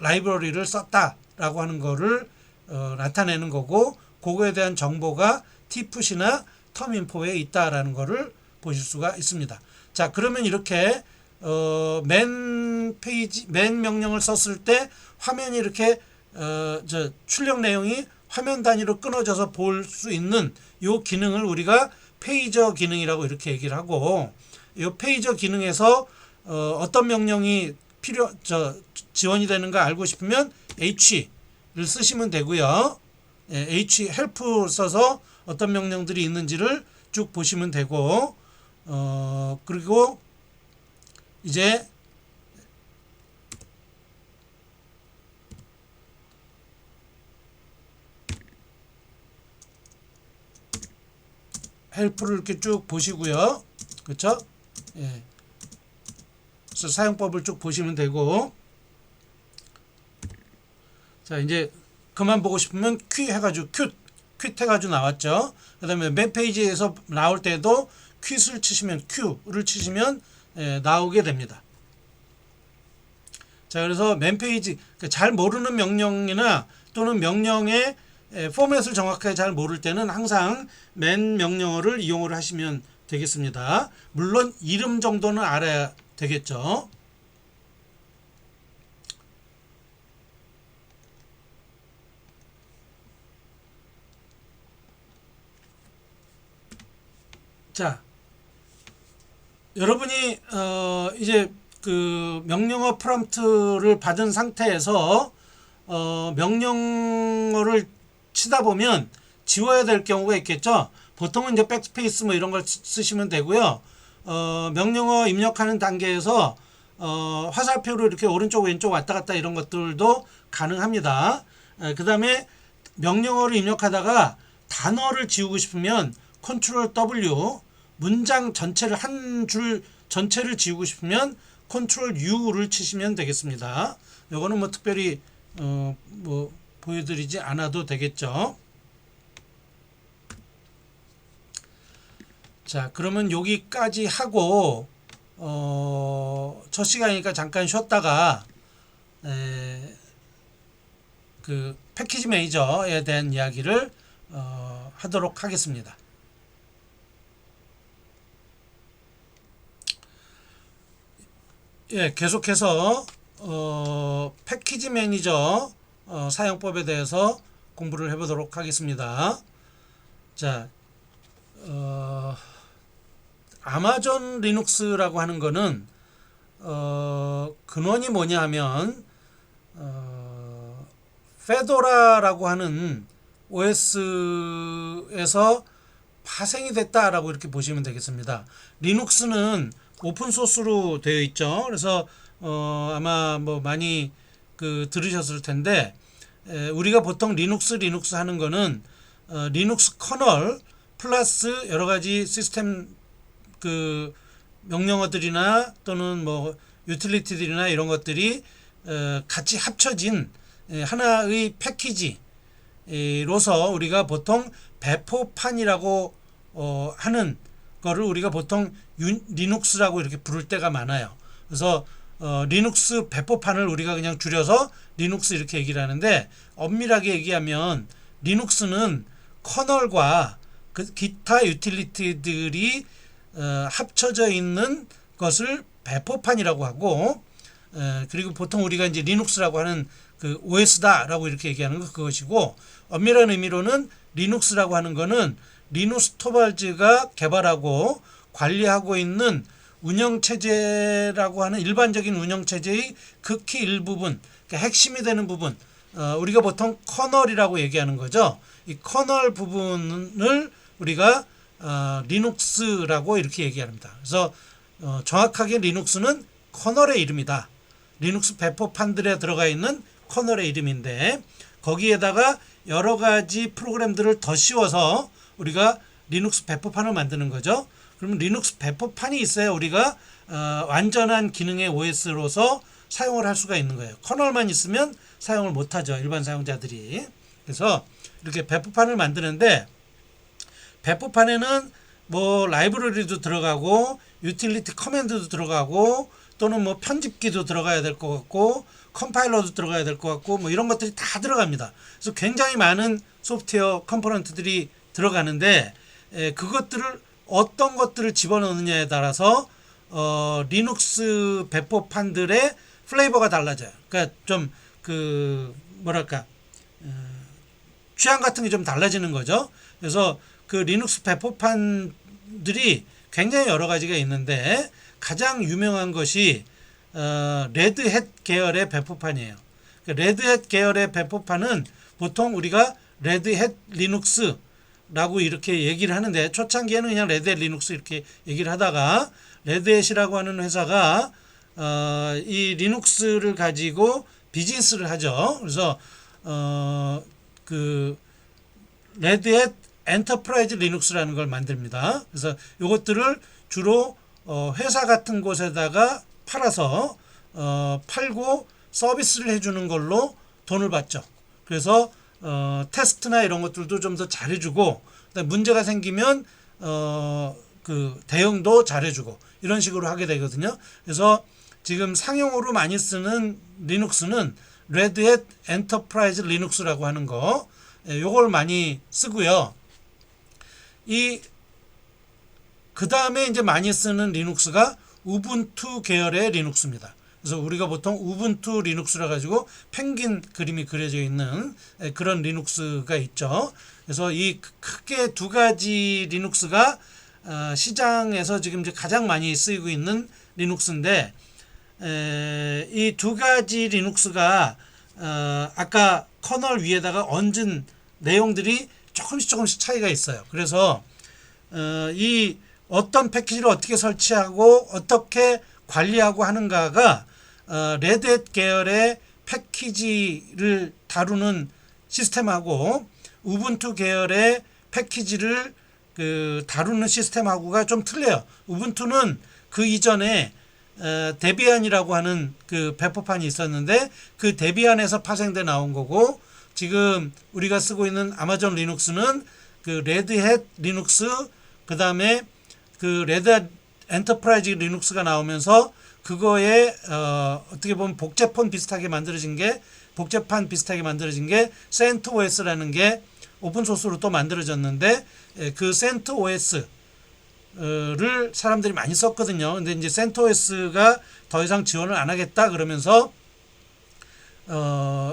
라이브러리를 썼다라고 하는 거를 나타내는 거고, 그거에 대한 정보가 t푸시나 terminfo에 있다라는 거를 보실 수가 있습니다. 자, 그러면 이렇게 맨 명령을 썼을 때 화면이 이렇게 출력 내용이 화면 단위로 끊어져서 볼 수 있는 이 기능을 우리가 페이저 기능이라고 이렇게 얘기를 하고, 이 페이저 기능에서 어떤 명령이 지원이 되는가 알고 싶으면 H를 쓰시면 되고요. H help 써서 어떤 명령들이 있는지를 쭉 보시면 되고, 그리고 이제 헬프를 이렇게 쭉 보시고요. 그렇죠? 예. 그래서 사용법을 쭉 보시면 되고, 자, 이제 그만 보고 싶으면 퀴 해가지고 퀴트 해가지고 나왔죠. 그 다음에 맨 페이지에서 나올 때도 퀴를 치시면 Q를 치시면 나오게 됩니다. 자, 그래서 맨 페이지 잘 모르는 명령이나 또는 명령의 포맷을 정확하게 잘 모를 때는 항상 맨 명령어를 이용을 하시면 되겠습니다. 물론 이름 정도는 알아야 되겠죠. 자, 여러분이 이제 그 명령어 프롬프트를 받은 상태에서 명령어를 치다 보면 지워야 될 경우가 있겠죠. 보통은 이제 백스페이스 뭐 이런 걸 쓰시면 되고요. 명령어 입력하는 단계에서 화살표로 이렇게 오른쪽 왼쪽 왔다 갔다 이런 것들도 가능합니다. 그 다음에 명령어를 입력하다가 단어를 지우고 싶으면 컨트롤 W, 문장 전체를 한 줄 전체를 지우고 싶으면 컨트롤 U를 치시면 되겠습니다. 요거는 뭐 특별히 뭐 보여드리지 않아도 되겠죠. 자, 그러면 여기까지 하고 첫 시간이니까 잠깐 쉬었다가 그 패키지 매니저에 대한 이야기를 하도록 하겠습니다. 예, 계속해서 패키지 매니저 사용법에 대해서 공부를 해보도록 하겠습니다. 자, 아마존 리눅스라고 하는 거는 근원이 뭐냐 하면 페도라라고 하는 OS에서 파생이 됐다라고 이렇게 보시면 되겠습니다. 리눅스는 오픈소스로 되어 있죠. 그래서 아마 뭐 많이 들으셨을 텐데 우리가 보통 리눅스 하는 거는 리눅스 커널 플러스 여러 가지 시스템 명령어들이나 또는 뭐 유틸리티들이나 이런 것들이 같이 합쳐진 하나의 패키지로서 우리가 보통 배포판이라고 하는 거를 우리가 보통 리눅스라고 이렇게 부를 때가 많아요. 그래서 리눅스 배포판을 우리가 그냥 줄여서 리눅스 이렇게 얘기를 하는데, 엄밀하게 얘기하면 리눅스는 커널과 그 기타 유틸리티들이 합쳐져 있는 것을 배포판이라고 하고, 그리고 보통 우리가 이제 리눅스라고 하는 그 OS다라고 이렇게 얘기하는 거 그것이고, 엄밀한 의미로는 리눅스라고 하는 거는 리누스 토발즈가 개발하고 관리하고 있는 운영체제라고 하는 일반적인 운영체제의 극히 일부분, 그러니까 핵심이 되는 부분, 우리가 보통 커널이라고 얘기하는 거죠. 이 커널 부분을 우리가 리눅스라고 이렇게 얘기합니다. 그래서 정확하게 리눅스는 커널의 이름이다. 리눅스 배포판들에 들어가 있는 커널의 이름인데, 거기에다가 여러 가지 프로그램들을 더 씌워서 우리가 리눅스 배포판을 만드는 거죠. 그러면 리눅스 배포판이 있어야 우리가 완전한 기능의 OS로서 사용을 할 수가 있는 거예요. 커널만 있으면 사용을 못하죠, 일반 사용자들이. 그래서 이렇게 배포판을 만드는데, 배포판에는 뭐 라이브러리도 들어가고 유틸리티 커맨드도 들어가고 또는 뭐 편집기도 들어가야 될 것 같고 컴파일러도 들어가야 될 것 같고 뭐 이런 것들이 다 들어갑니다. 그래서 굉장히 많은 소프트웨어 컴포넌트들이 들어가는데, 그것들을 어떤 것들을 집어넣느냐에 따라서 리눅스 배포판들의 플레이버가 달라져요. 그러니까 좀 뭐랄까 취향 같은 게 좀 달라지는 거죠. 그래서 그 리눅스 배포판들이 굉장히 여러 가지가 있는데, 가장 유명한 것이 레드햇 계열의 배포판이에요. 레드햇 계열의 배포판은 보통 우리가 레드햇 리눅스라고 이렇게 얘기를 하는데, 초창기에는 그냥 레드햇 리눅스 이렇게 얘기를 하다가 레드햇이라고 하는 회사가 이 리눅스를 가지고 비즈니스를 하죠. 그래서 그 레드햇 엔터프라이즈 리눅스라는 걸 만듭니다. 그래서 이것들을 주로 회사 같은 곳에다가 팔아서 팔고 서비스를 해주는 걸로 돈을 받죠. 그래서 테스트나 이런 것들도 좀 더 잘해주고, 문제가 생기면 그 대응도 잘해주고 이런 식으로 하게 되거든요. 그래서 지금 상용으로 많이 쓰는 리눅스는 레드햇 엔터프라이즈 리눅스라고 하는 거, 요걸 많이 쓰고요. 그 다음에 이제 많이 쓰는 리눅스가 우분투 계열의 리눅스입니다. 그래서 우리가 보통 우분투 리눅스라 가지고 펭귄 그림이 그려져 있는 그런 리눅스가 있죠. 그래서 이 크게 두 가지 리눅스가 시장에서 지금 이제 가장 많이 쓰이고 있는 리눅스인데, 이 두 가지 리눅스가 아까 커널 위에다가 얹은 내용들이 조금씩 차이가 있어요. 그래서 이 어떤 패키지를 어떻게 설치하고 어떻게 관리하고 하는가가 레드햇 계열의 패키지를 다루는 시스템하고 우분투 계열의 패키지를 다루는 시스템하고가 좀 틀려요. 우분투는 그 이전에 데비안이라고 하는 그 배포판이 있었는데, 그 데비안에서 파생돼 나온 거고, 지금 우리가 쓰고 있는 아마존 리눅스는 그 레드햇 리눅스, 그 다음에 그 레드햇 엔터프라이즈 리눅스가 나오면서 그거에 어떻게 보면 복제판 비슷하게 만들어진 게 CentOS라는 게 오픈소스로 또 만들어졌는데 그 CentOS 를 사람들이 많이 썼거든요. 근데 이제 CentOS가 더 이상 지원을 안 하겠다 그러면서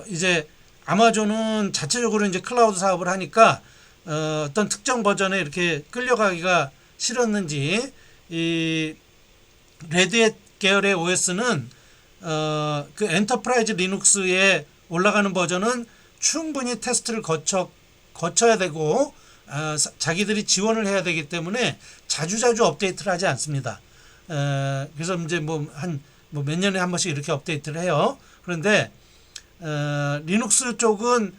이제 아마존은 자체적으로 이제 클라우드 사업을 하니까 어떤 특정 버전에 이렇게 끌려가기가 싫었는지 이 레드햇 계열의 OS는 그 엔터프라이즈 리눅스에 올라가는 버전은 충분히 테스트를 거쳐야 되고 자기들이 지원을 해야 되기 때문에 자주자주 업데이트를 하지 않습니다. 그래서 이제 몇 년에 한 번씩 이렇게 업데이트를 해요. 그런데 리눅스 쪽은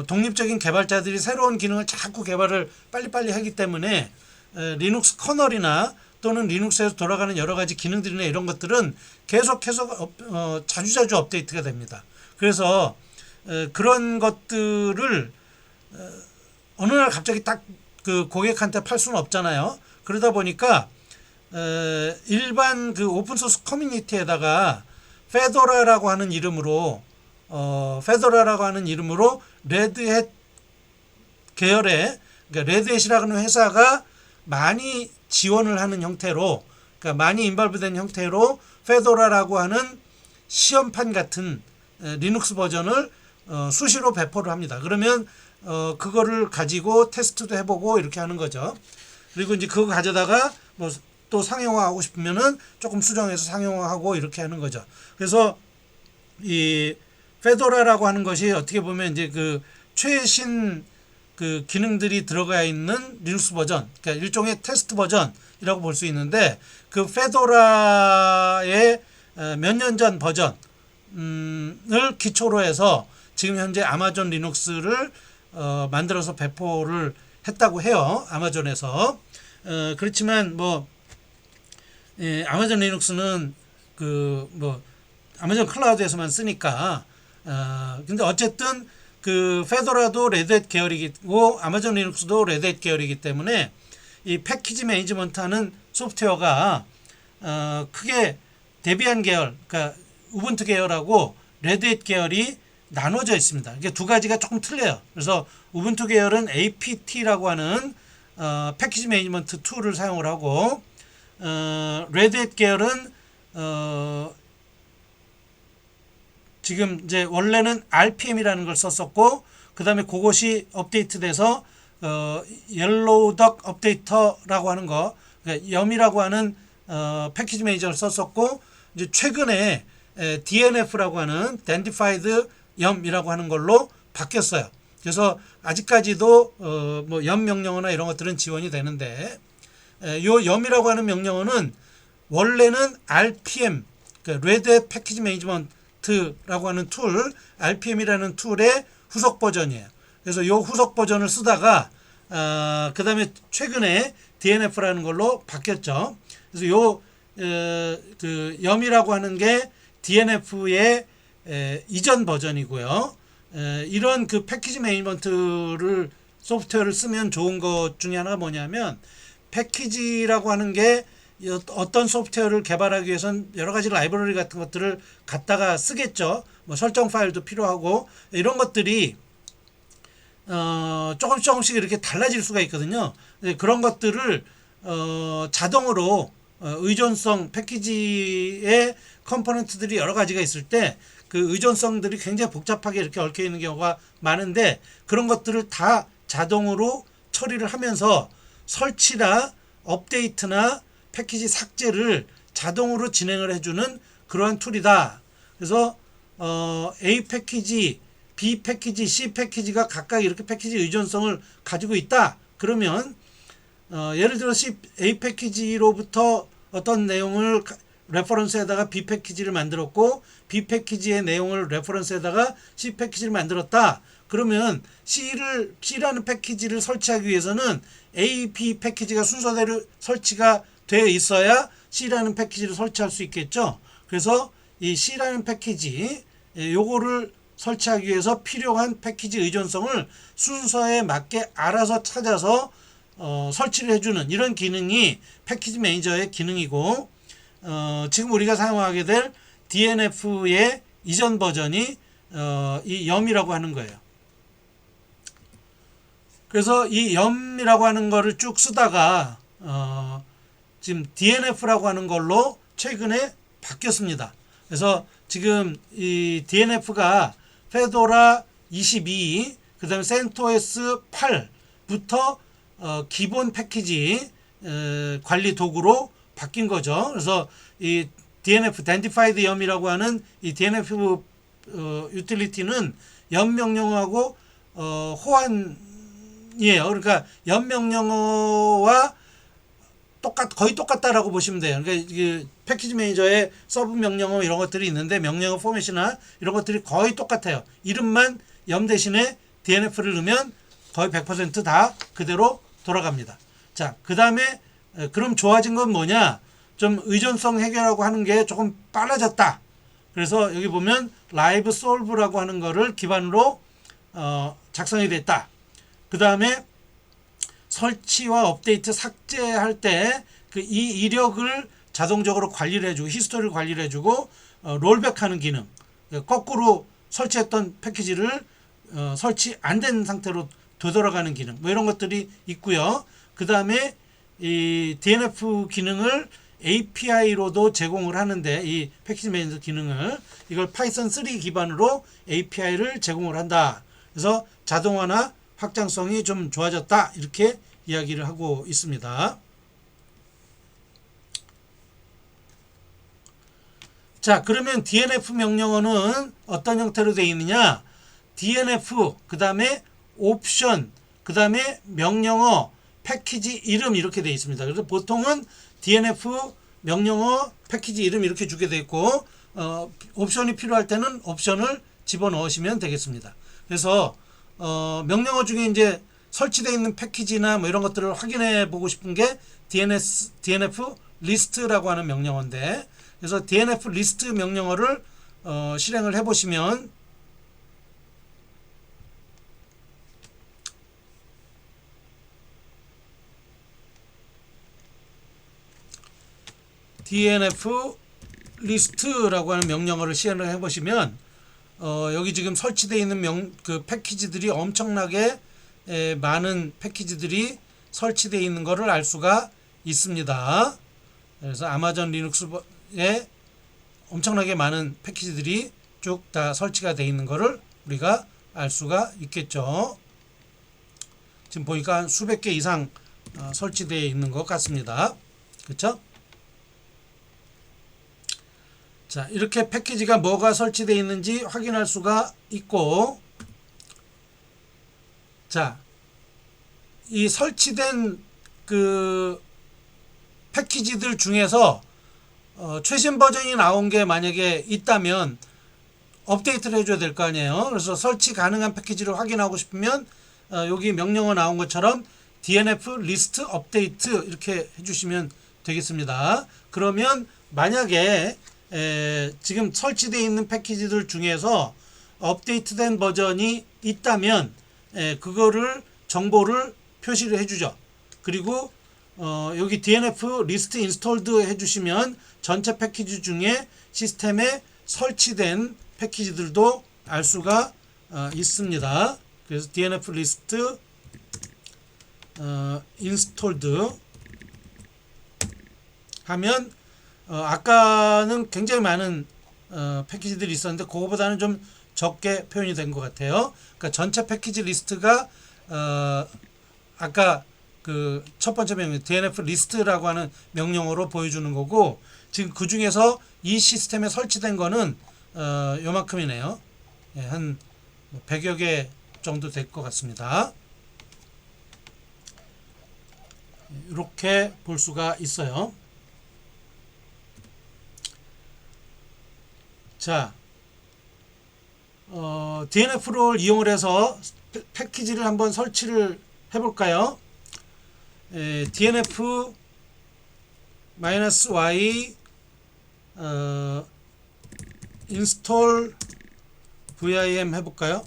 독립적인 개발자들이 새로운 기능을 자꾸 개발을 빨리빨리 하기 때문에 리눅스 커널이나 또는 리눅스에서 돌아가는 여러 가지 기능들이나 이런 것들은 계속해서 자주자주 업데이트가 됩니다. 그래서 그런 것들을 어느 날 갑자기 딱 그 고객한테 팔 수는 없잖아요. 그러다 보니까 일반 그 오픈소스 커뮤니티에다가 페도라라고 하는 이름으로 레드햇 계열의 그러니까 레드햇이라는 회사가 많이 지원을 하는 형태로 그러니까 많이 인발브된 형태로 페도라라고 하는 시험판 같은 리눅스 버전을 수시로 배포를 합니다. 그러면 그거를 가지고 테스트도 해보고 이렇게 하는 거죠. 그리고 이제 그거 가져다가 뭐 또 상용화하고 싶으면은 조금 수정해서 상용화하고 이렇게 하는 거죠. 그래서 이 페도라라고 하는 것이 어떻게 보면 이제 그 최신 그 기능들이 들어가 있는 리눅스 버전, 그러니까 일종의 테스트 버전이라고 볼 수 있는데 그 페도라의 몇 년 전 버전을 기초로 해서 지금 현재 아마존 리눅스를 만들어서 배포를 했다고 해요. 아마존에서. 그렇지만 아마존 리눅스는 아마존 클라우드에서만 쓰니까 근데 어쨌든 그 페도라도 레드햇 계열이고 아마존 리눅스도 레드햇 계열이기 때문에 이 패키지 매니지먼트 하는 소프트웨어가 크게 데비안 계열, 그러니까 우분투 계열하고 레드햇 계열이 나눠져 있습니다. 이게 두 가지가 조금 틀려요. 그래서 우분투 계열은 apt라고 하는 패키지 매니지먼트 툴을 사용을 하고 레드햇 계열은 지금 이제 원래는 RPM이라는 걸 썼었고 그 다음에 그것이 업데이트돼서 옐로우덕 업데이터라고 하는 거, 그러니까 염이라고 하는 패키지 매니저를 썼었고 이제 최근에 DNF라고 하는 Dandified 염이라고 하는 걸로 바뀌었어요. 그래서 아직까지도 염 명령어나 이런 것들은 지원이 되는데 요 염이라고 하는 명령어는 원래는 RPM, 그러니까 레드햇 패키지 매니지먼트라고 하는 툴, RPM이라는 툴의 후속 버전이에요. 그래서 요 후속 버전을 쓰다가 그 다음에 최근에 DNF라는 걸로 바뀌었죠. 그래서 요 그 염이라고 하는 게 DNF의 이전 버전이고요. 이런 그 패키지 매니지먼트를 소프트웨어를 쓰면 좋은 것 중에 하나가 뭐냐면 패키지라고 하는 게 어떤 소프트웨어를 개발하기 위해서는 여러 가지 라이브러리 같은 것들을 갖다가 쓰겠죠. 뭐 설정 파일도 필요하고 이런 것들이 조금씩 이렇게 달라질 수가 있거든요. 그런 것들을 자동으로 의존성 패키지의 컴포넌트들이 여러 가지가 있을 때 그 의존성들이 굉장히 복잡하게 이렇게 얽혀 있는 경우가 많은데 그런 것들을 다 자동으로 처리를 하면서 설치나 업데이트나 패키지 삭제를 자동으로 진행을 해주는 그러한 툴이다. 그래서 A 패키지, B 패키지, C 패키지가 각각 이렇게 패키지 의존성을 가지고 있다. 그러면 예를 들어 A 패키지로부터 어떤 내용을 레퍼런스에다가 B 패키지를 만들었고 B 패키지의 내용을 레퍼런스에다가 C 패키지를 만들었다. 그러면 C라는 패키지를 설치하기 위해서는 A, B 패키지가 순서대로 설치가 되어 있어야 C라는 패키지를 설치할 수 있겠죠. 그래서 이 C라는 패키지 요거를 설치하기 위해서 필요한 패키지 의존성을 순서에 맞게 알아서 찾아서 설치를 해주는 이런 기능이 패키지 매니저의 기능이고, 지금 우리가 사용하게 될 DNF의 이전 버전이 이 염이라고 하는 거예요. 그래서 이 염이라고 하는 거를 쭉 쓰다가 지금 DNF라고 하는 걸로 최근에 바뀌었습니다. 그래서 지금 이 DNF가 페도라 22, 그 다음에 센토스 8부터 기본 패키지 관리 도구로 바뀐 거죠. 그래서 이 DNF, Identified 염이라고 하는 이 DNF 유틸리티는 염 명령어하고 호환이에요. 그러니까 염 명령어와 거의 똑같다라고 보시면 돼요. 그러니까 이게 패키지 매니저에 서브 명령어 이런 것들이 있는데 명령어 포맷이나 이런 것들이 거의 똑같아요. 이름만 염 대신에 DNF를 넣으면 거의 100% 그대로 돌아갑니다. 자, 그 다음에 그럼 좋아진 건 뭐냐? 좀 의존성 해결하고 하는 게 조금 빨라졌다. 그래서 여기 보면 라이브 솔브라고 하는 거를 기반으로 작성이 됐다. 그 다음에 설치와 업데이트 삭제할 때 그 이 이력을 자동적으로 관리를 해주고 히스토리를 관리를 해주고 롤백하는 기능, 거꾸로 설치했던 패키지를 설치 안 된 상태로 되돌아가는 기능, 뭐 이런 것들이 있고요. 그 다음에 이 DNF 기능을 API로도 제공을 하는데, 이 패키지 매니저 기능을 이걸 파이썬 3 기반으로 API를 제공을 한다. 그래서 자동화나 확장성이 좀 좋아졌다, 이렇게 이야기를 하고 있습니다. 자, 그러면 DNF 명령어는 어떤 형태로 되어 있느냐? DNF, 그 다음에 옵션, 그 다음에 명령어, 패키지 이름 이렇게 되어 있습니다. 그래서 보통은 DNF 명령어, 패키지 이름 이렇게 주게 되어 있고, 옵션이 필요할 때는 옵션을 집어넣으시면 되겠습니다. 그래서 명령어 중에 이제 설치되어 있는 패키지나 뭐 이런 것들을 확인해 보고 싶은 게 DNF 리스트라고 하는 명령어인데, 그래서 DNF 리스트 명령어를 실행을 해 보시면 DNF 리스트라고 하는 명령어를 실행을 해 보시면 여기 지금 설치되어 있는 그 패키지들이 엄청나게 많은 패키지들이 설치되어 있는 것을 알 수가 있습니다. 그래서 아마존 리눅스에 엄청나게 많은 패키지들이 쭉 다 설치가 되어 있는 것을 우리가 알 수가 있겠죠. 지금 보니까 수백 개 이상 설치되어 있는 것 같습니다. 그렇죠? 자, 이렇게 패키지가 뭐가 설치되어 있는지 확인할 수가 있고, 자, 이 설치된 그 패키지들 중에서 최신 버전이 나온 게 만약에 있다면 업데이트를 해줘야 될 거 아니에요. 그래서 설치 가능한 패키지를 확인하고 싶으면 여기 명령어 나온 것처럼 DNF 리스트 업데이트 이렇게 해주시면 되겠습니다. 그러면 만약에 지금 설치되어 있는 패키지들 중에서 업데이트된 버전이 있다면 그거를 정보를 표시를 해주죠. 그리고 여기 DNF 리스트 인스톨드 해주시면 전체 패키지 중에 시스템에 설치된 패키지들도 알 수가 있습니다. 그래서 DNF 리스트 인스톨드 하면 아까는 굉장히 많은 패키지들이 있었는데 그거보다는 좀 적게 표현이 된 것 같아요. 그러니까 전체 패키지 리스트가 아까 그 첫 번째 명령 DNF 리스트라고 하는 명령어로 보여주는 거고, 지금 그 중에서 이 시스템에 설치된 거는 요만큼이네요. 예, 한 100여 개 정도 될 것 같습니다. 이렇게 볼 수가 있어요. 자, DNF를 이용을 해서 패키지를 한번 설치를 해볼까요? DNF -y install vim 해볼까요?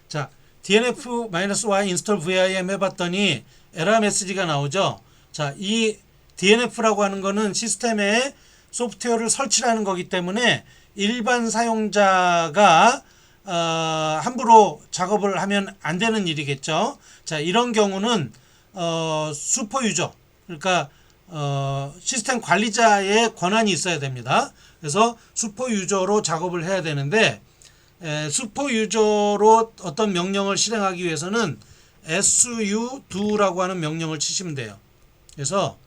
자, dnf-y install vim 해봤더니 에러 메시지가 나오죠. 자, 이 dnf라고 하는 거는 시스템에 소프트웨어를 설치하는 거기 때문에 일반 사용자가 함부로 작업을 하면 안 되는 일이겠죠. 자, 이런 경우는 슈퍼 유저, 그러니까 시스템 관리자의 권한이 있어야 됩니다. 그래서 슈퍼 유저로 작업을 해야 되는데, 슈퍼 유저로 어떤 명령을 실행하기 위해서는 su do라고 하는 명령을 치시면 돼요. 그래서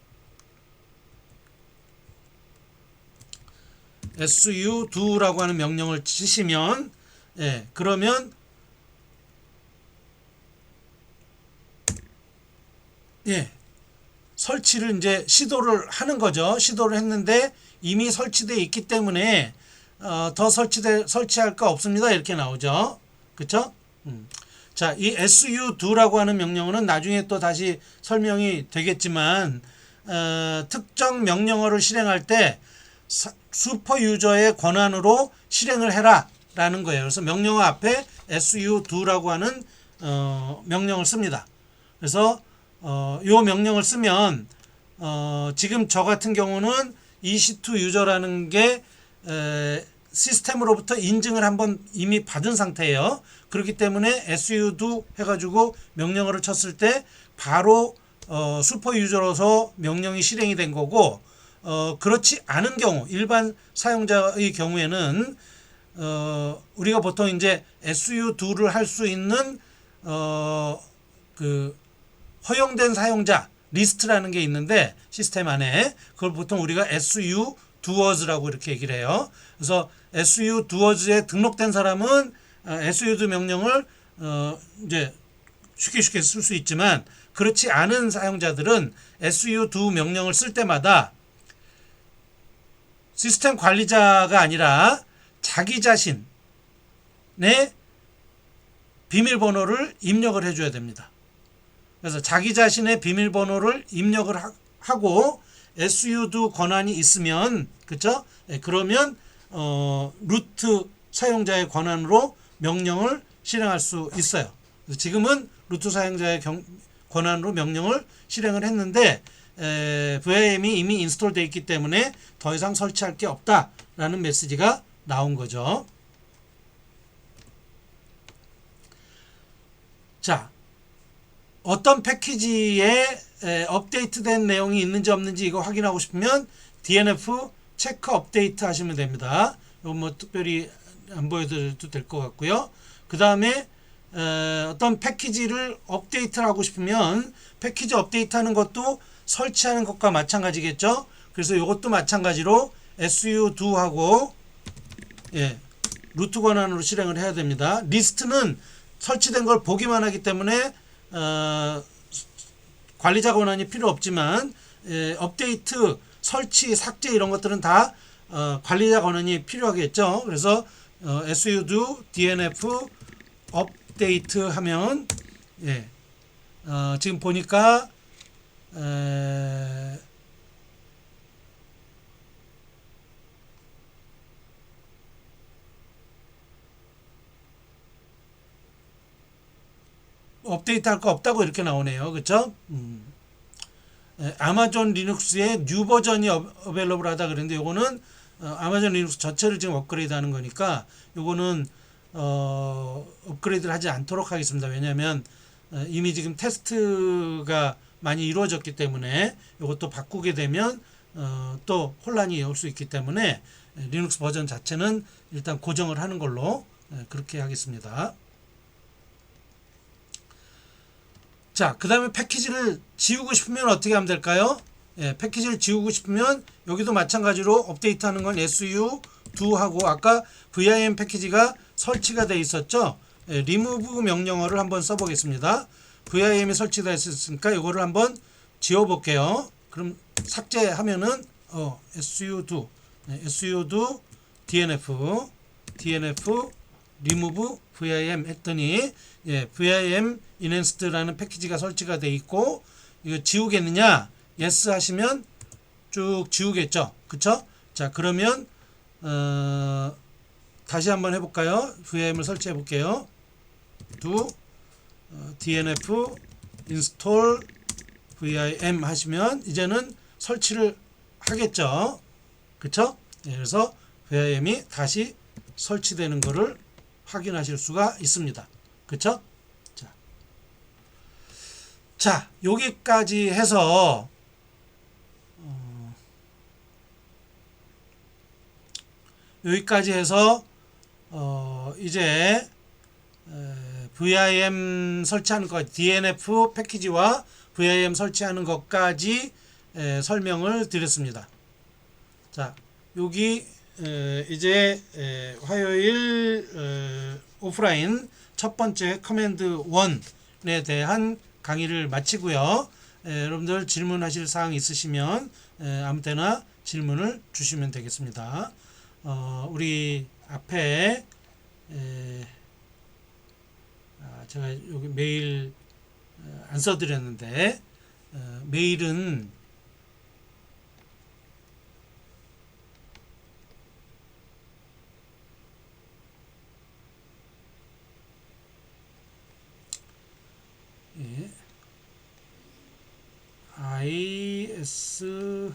su-do라고 하는 명령을 치시면, 그러면 설치를 이제 시도를 하는 거죠. 시도를 했는데 이미 설치되어 있기 때문에 더 설치할 거 없습니다. 이렇게 나오죠. 그쵸? 자, 이 su-do라고 하는 명령어는 나중에 또 다시 설명이 되겠지만, 특정 명령어를 실행할 때 슈퍼 유저의 권한으로 실행을 해라 라는 거예요. 그래서 명령어 앞에 su-do라고 하는 명령을 씁니다. 그래서 이 명령을 쓰면 지금 저 같은 경우는 EC2 유저라는 게 시스템으로부터 인증을 한번 이미 받은 상태예요. 그렇기 때문에 su-do 해가지고 명령어를 쳤을 때 바로 슈퍼 유저로서 명령이 실행이 된 거고, 그렇지 않은 경우, 일반 사용자의 경우에는 우리가 보통 이제 su-do를 할 수 있는 그 허용된 사용자 리스트라는 게 있는데, 시스템 안에 그걸 보통 우리가 su-doers라고 이렇게 얘기를 해요. 그래서 su-doers에 등록된 사람은 su-do 명령을 이제 쉽게 쓸 수 있지만, 그렇지 않은 사용자들은 su-do 명령을 쓸 때마다 시스템 관리자가 아니라 자기 자신의 비밀번호를 입력을 해줘야 됩니다. 그래서 자기 자신의 비밀번호를 입력을 하고 su-do 권한이 있으면, 그쵸? 그러면 루트 사용자의 권한으로 명령을 실행할 수 있어요. 지금은 루트 사용자의 권한으로 명령을 실행을 했는데, VIM이 이미 인스톨 되어 있기 때문에 더 이상 설치할 게 없다라는 메시지가 나온 거죠. 자, 어떤 패키지에 업데이트된 내용이 있는지 없는지 이거 확인하고 싶으면 dnf 체크 업데이트 하시면 됩니다. 이거 뭐 특별히 안 보여드려도 될 것 같고요. 그 다음에 어떤 패키지를 업데이트를 하고 싶으면 패키지 업데이트 하는 것도 설치하는 것과 마찬가지겠죠. 그래서 이것도 마찬가지로 su-do 하고 루트 권한으로 실행을 해야 됩니다. 리스트는 설치된 걸 보기만 하기 때문에 관리자 권한이 필요 없지만, 업데이트, 설치, 삭제 이런 것들은 다 관리자 권한이 필요하겠죠. 그래서 su-do dnf 업데이트 하면 지금 보니까 업데이트 할 거 없다고 이렇게 나오네요. 그쵸? 아마존 리눅스의 뉴 버전이 어베일러블 하다 그랬는데, 요거는 아마존 리눅스 전체를 지금 업그레이드 하는 거니까 요거는 업그레이드를 하지 않도록 하겠습니다. 왜냐하면 이미 지금 테스트가 많이 이루어졌기 때문에 이것도 바꾸게 되면 또 혼란이 올 수 있기 때문에 리눅스 버전 자체는 일단 고정을 하는 걸로 그렇게 하겠습니다. 자, 그 다음에 패키지를 지우고 싶으면 어떻게 하면 될까요? 패키지를 지우고 싶으면 여기도 마찬가지로 업데이트하는 건 su-do 하고, 아까 vim 패키지가 설치가 되어 있었죠. remove 명령어를 한번 써보겠습니다. vim이 설치되어 있으니까 이거를 한번 지워볼게요. 그럼 삭제하면은 su-do dnf remove vim 했더니 vim enhanced라는 패키지가 설치가 되어 있고, 이거 지우겠느냐? yes 하시면 쭉 지우겠죠. 그쵸? 자, 그러면 다시 한번 해볼까요? vim을 설치해 볼게요. do dnf install vim 하시면 이제는 설치를 하겠죠. 그쵸? 그래서 vim이 다시 설치되는 것을 확인하실 수가 있습니다. 그쵸? 자, 여기까지 해서 이제 vim 설치하는 것, dnf 패키지와 vim 설치하는 것까지 설명을 드렸습니다. 자, 여기 이제 화요일 오프라인 첫 번째 커맨드 1에 대한 강의를 마치고요. 여러분들 질문하실 사항 있으시면 아무 때나 질문을 주시면 되겠습니다. 우리 앞에 제가 여기 메일 안 써드렸는데 메일은 isong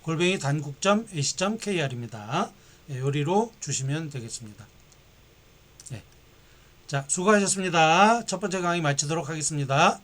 골뱅이 단국.ac.kr입니다. 요리로 주시면 되겠습니다. 자, 수고하셨습니다. 첫 번째 강의 마치도록 하겠습니다.